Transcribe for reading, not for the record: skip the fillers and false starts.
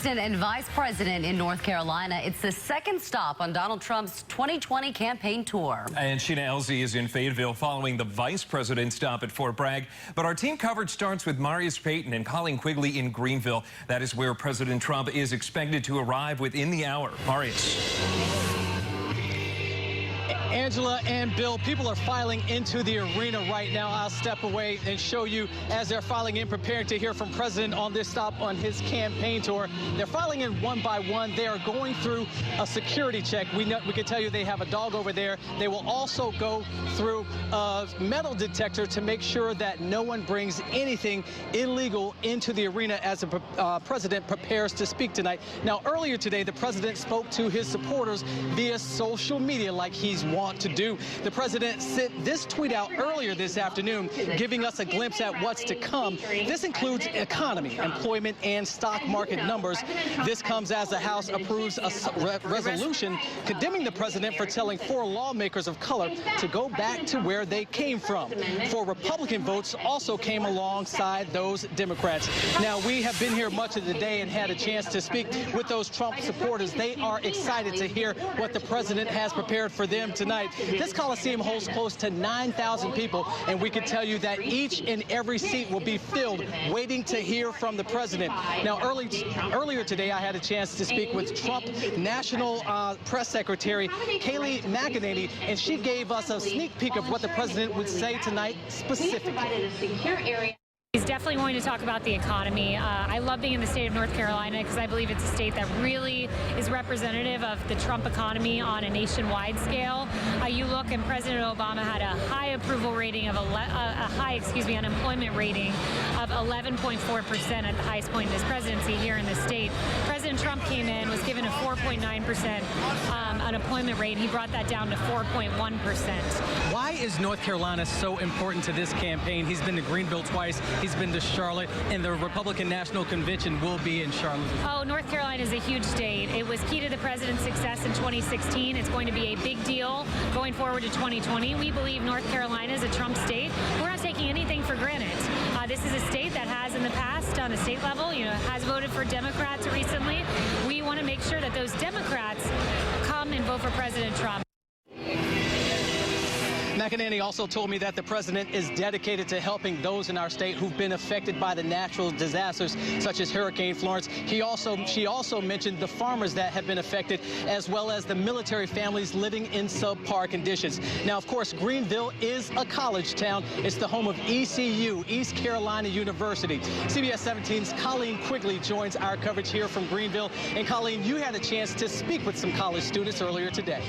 president and vice president in North Carolina. It's the second stop on Donald Trump's 2020 campaign tour. And Sheena Elsie is in Fayetteville following the vice president's stop at Fort Bragg. But our team coverage starts with Marius Payton and Colleen Quigley in Greenville. That is where President Trump is expected to arrive within the hour. Marius. Angela and Bill, people are filing into the arena right now. I'll step away and show you as they're filing in, preparing to hear from President on this stop on his campaign tour. They're filing in one by one. They are going through a security check. We can tell you they have a dog over there. They will also go through a metal detector to make sure that no one brings anything illegal into the arena as the president prepares to speak tonight. Now, earlier today, the president spoke to his supporters via social media like he's wont to do. The president sent this tweet out earlier this afternoon, giving us a glimpse at what's to come. This includes economy, employment, and stock market numbers. This comes as the House approves a resolution condemning the president for telling 4 lawmakers of color to go back to where they came from. 4 Republican votes also came alongside those Democrats. Now, we have been here much of the day and had a chance to speak with those Trump supporters. They are excited to hear what the president has prepared for them tonight. This Coliseum holds close to 9,000 people, and we can tell you that each and every seat will be filled, waiting to hear from the president. Now, earlier today, I had a chance to speak with Trump National Press Secretary KAYLEIGH and she gave us a sneak peek of what the president would say tonight specifically. He's definitely going to talk about the economy. I love being in the state of North Carolina because I believe it's a state that really is representative of the Trump economy on a nationwide scale. You look, and President Obama had a high approval rating of unemployment rating of 11.4% at the highest point in his presidency here in the state. President Trump came in, was given a 4.9% unemployment rate. He brought that down to 4.1%. Why is North Carolina so important to this campaign? He's been to Greenville twice. He's been to Charlotte, and the Republican National Convention will be in Charlotte. Oh, North Carolina is a huge state. It was key to the president's success in 2016. It's going to be a big deal going forward to 2020. We believe North Carolina is a Trump state. We're not taking anything for granted. This is a state that has in the past, on a state level, has voted for Democrats recently. We want to make sure that those Democrats come and vote for President Trump. MCENANY also told me that the president is dedicated to helping those in our state who've been affected by the natural disasters such as Hurricane Florence. She also mentioned the farmers that have been affected, as well as the military families living in subpar conditions. Now, of course, Greenville is a college town. It's the home of ECU, East Carolina University. CBS 17's Colleen Quigley joins our coverage here from Greenville. And Colleen, you had a chance to speak with some college students earlier today.